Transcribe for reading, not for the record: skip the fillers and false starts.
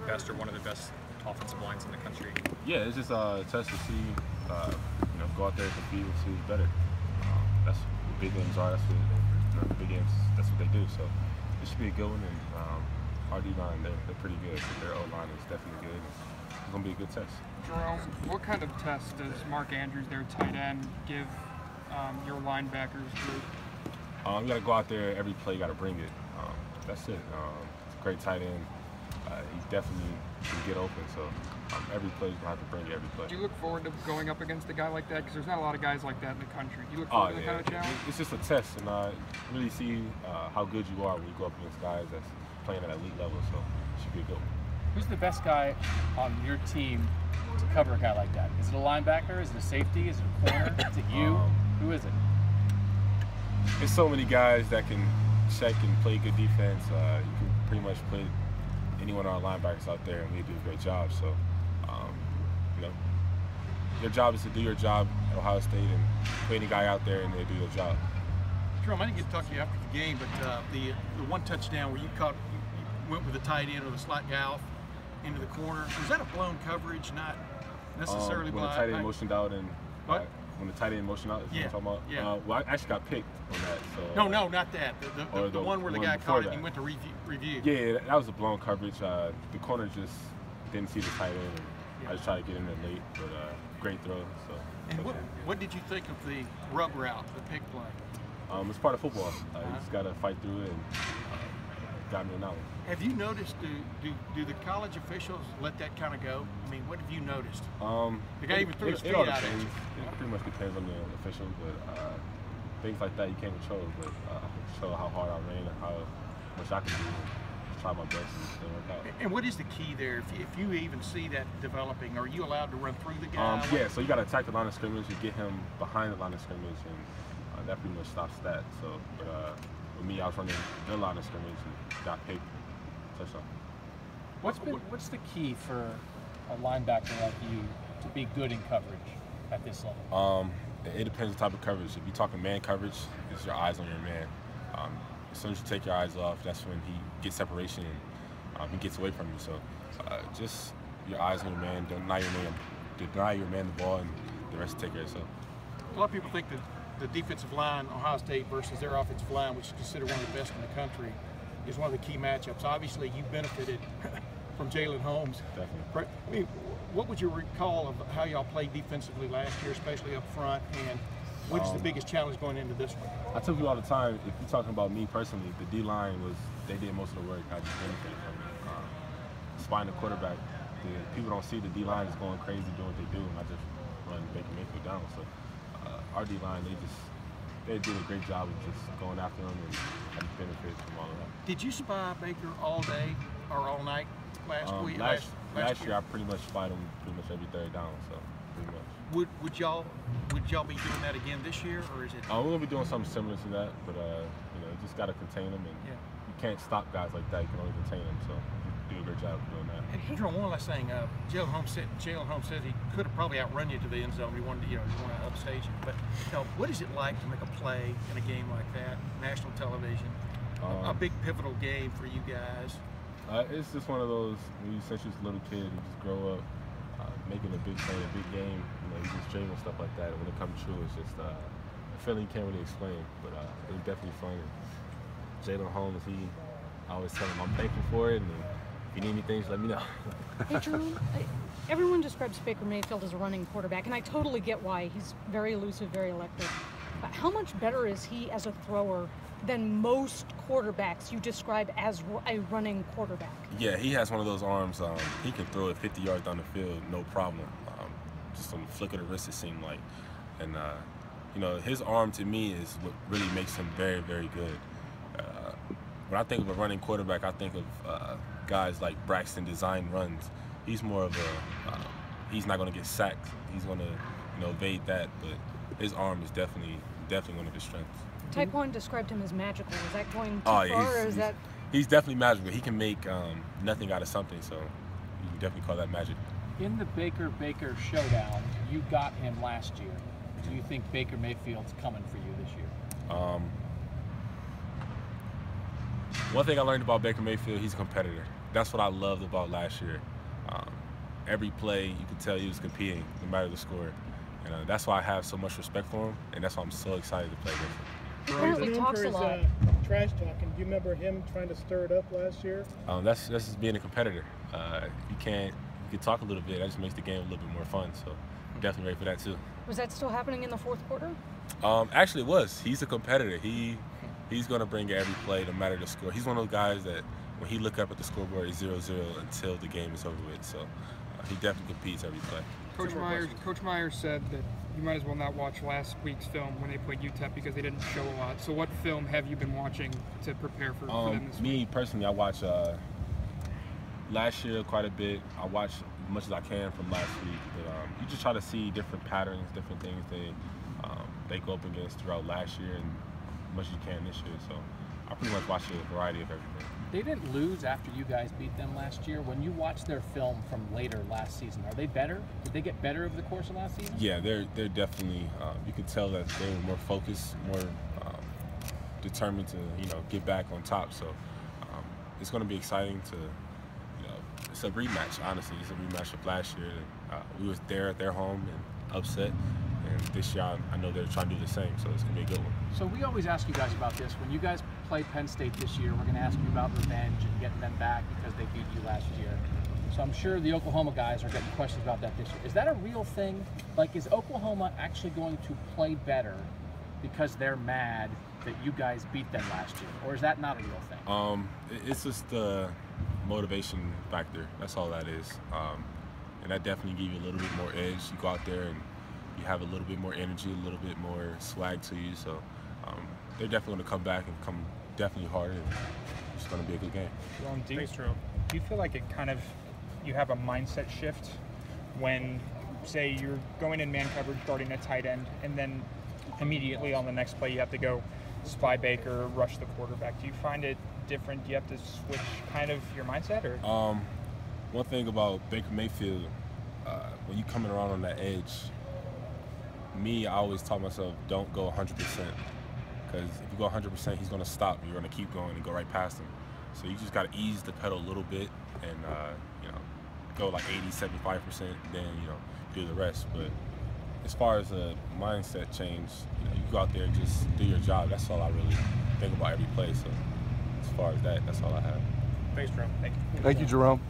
best or one of the best offensive lines in the country? Yeah, it's just a test to see, go out there and compete and see who's better. That's what big games are. That's what the big games. That's what they do. So it should be a good one. And our D-line, they're pretty good. Their O-line is definitely good. It's gonna be a good test. Jerome, what kind of test does Mark Andrews, their tight end, give your linebackers group? You got to go out there every play. You got to bring it. That's it. It's a great tight end. He definitely can get open. So every play you have to bring it every play. Do you look forward to going up against a guy like that? Because there's not a lot of guys like that in the country. Do you look forward to that kind of challenge? It's just a test, and really see how good you are when you go up against guys that's playing at elite level. So it should be a good one. Who's the best guy on your team to cover a guy like that? Is it a linebacker? Is it a safety? Is it a corner? Is it you? Who is it? There's so many guys that can check and play good defense. You can pretty much put any one of our linebackers out there, and they do a great job. So, your job is to do your job at Ohio State and put any guy out there, and they do their job. Jerome, I didn't get to talk to you after the game, but the one touchdown where you went with the tight end or the slot guy off into the corner, was that a blown coverage, not necessarily when by the tight end motioned out and what? When the tight end motioned out, is what Yeah. you're talking about? Yeah. Well, I actually got picked on that. So, No, not that. The one where the guy caught it and he went to review. Yeah, that was a blown coverage. The corner just didn't see the tight end. And I just tried to get in there late, but great throw. So. And what did you think of the rub route, the pick play? It's part of football. You just got to fight through it, and got me in that one. Have you noticed, do the college officials let that kind of go? I mean, what have you noticed? The guy even threw his feet out at you. It pretty much depends on the official, but things like that you can't control. But show how hard I ran and how much I can do. Try my best and still work out. And what is the key there? If you even see that developing, are you allowed to run through the guy? Yeah, so you got to attack the line of scrimmage. You get him behind the line of scrimmage, and that pretty much stops that. So, but with me, I was running their line of scrimmage and got picked. Touchdown. What's the key for a linebacker like you to be good in coverage at this level? It depends on the type of coverage. If you're talking man coverage, it's your eyes on your man. As soon as you take your eyes off, that's when he gets separation and he gets away from you. So just your eyes on your man. Don't deny your man the ball, and the rest take care of itself. A lot of people think that the defensive line, Ohio State versus their offensive line, which is considered one of the best in the country, is one of the key matchups. Obviously, you benefited from Jalen Holmes. Definitely. I mean, what would you recall of how y'all played defensively last year, especially up front, and what is the biggest challenge going into this one? I tell people all the time, if you're talking about me personally, the D-line they did most of the work. I just benefited from it. Spying the quarterback, people don't see the D-line is going crazy doing what they do, and I just run Baker Mayfield down. So our D-line, they did a great job of just going after them, and I just benefited from all of that. Did you spy Baker all day or all night last week? Last year, I pretty much spied him pretty much every third down, so pretty much. Would y'all be doing that again this year, or is it? We're gonna be doing something similar to that, but you just gotta contain them, and you can't stop guys like that. You can only contain them, so you do a great job of doing that. And Jerome, one last thing. Jalen Holmes said he could have probably outrun you to the end zone. He wanted to upstage you. But what is it like to make a play in a game like that, national television, a big pivotal game for you guys? It's just one of those when you since you're a little kid, you just grow up making a big play, a big game. You just dream and stuff like that. And when it comes true, it's just a feeling you can't really explain. But it was definitely fun. Jalen Holmes, I always tell him I'm thankful for it, and if you need anything, just let me know. Hey, Jerome, everyone describes Baker Mayfield as a running quarterback, and I totally get why. He's very elusive, very electric. But how much better is he as a thrower than most quarterbacks you describe as a running quarterback? Yeah, he has one of those arms. He can throw it 50 yards down the field, no problem. Just on the flick of the wrist, it seemed like. And, his arm to me is what really makes him very, very good. When I think of a running quarterback, I think of guys like Braxton design runs. He's more of he's not going to get sacked. He's going to, evade that, but his arm is definitely one of his strengths. Type 1 described him as magical. Is that going too far, or is that? He's definitely magical. He can make nothing out of something, so you can definitely call that magic. In the Baker showdown, you got him last year. Do you think Baker Mayfield's coming for you this year? One thing I learned about Baker Mayfield, he's a competitor. that's what I loved about last year. Every play, you could tell he was competing, no matter the score. And that's why I have so much respect for him, and that's why I'm so excited to play against him. Apparently Known talks for a his, lot. trash talking. Do you remember him trying to stir it up last year? That's just being a competitor. You can talk a little bit. That just makes the game a little bit more fun. So I'm definitely ready for that too. Was that still happening in the fourth quarter? Actually, it was. He's a competitor. He's going to bring it every play, no matter the score. He's one of those guys that when he look up at the scoreboard, it's 0-0 until the game is over with. So he definitely competes every play. Coach Myers said that you might as well not watch last week's film when they played UTEP because they didn't show a lot. So what film have you been watching to prepare for them this week? Me personally, I watch last year quite a bit. I watch as much as I can from last week. But you just try to see different patterns, different things they go up against throughout last year and as much as you can this year. So I pretty much watch a variety of everything. They didn't lose after you guys beat them last year. When you watch their film from later last season, are they better? Did they get better over the course of last season? Yeah, they're definitely. You can tell that they were more focused, more determined to get back on top. So it's going to be exciting to. It's a rematch. Honestly, it's a rematch of last year. We was there at their home and upset. And this year, I know they're trying to do the same, so it's going to be a good one. So we always ask you guys about this. When you guys play Penn State this year, we're going to ask you about revenge and getting them back because they beat you last year. So I'm sure the Oklahoma guys are getting questions about that this year. Is that a real thing? Like, is Oklahoma actually going to play better because they're mad that you guys beat them last year? Or is that not a real thing? It's just the motivation factor. That's all that is. And that definitely gives you a little bit more edge. You go out there and you have a little bit more energy, a little bit more swag to you. So they're definitely going to come back and come definitely harder. And it's going to be a good game. Thanks, Jerome. Do you feel like you have a mindset shift when, say, you're going in man coverage guarding a tight end, and then immediately on the next play you have to go spy Baker, rush the quarterback? Do you find it different? Do you have to switch kind of your mindset? Or one thing about Baker Mayfield, when you're coming around on that edge, I always taught myself, don't go 100%. Because if you go 100%, he's going to stop. You're going to keep going and go right past him. So you just got to ease the pedal a little bit and, go like 80, 75%, then, do the rest. But as far as a mindset change, you go out there and just do your job. That's all I really think about every play. So as far as that, that's all I have. Thanks, Jerome. Thank you. Thank you, Jerome.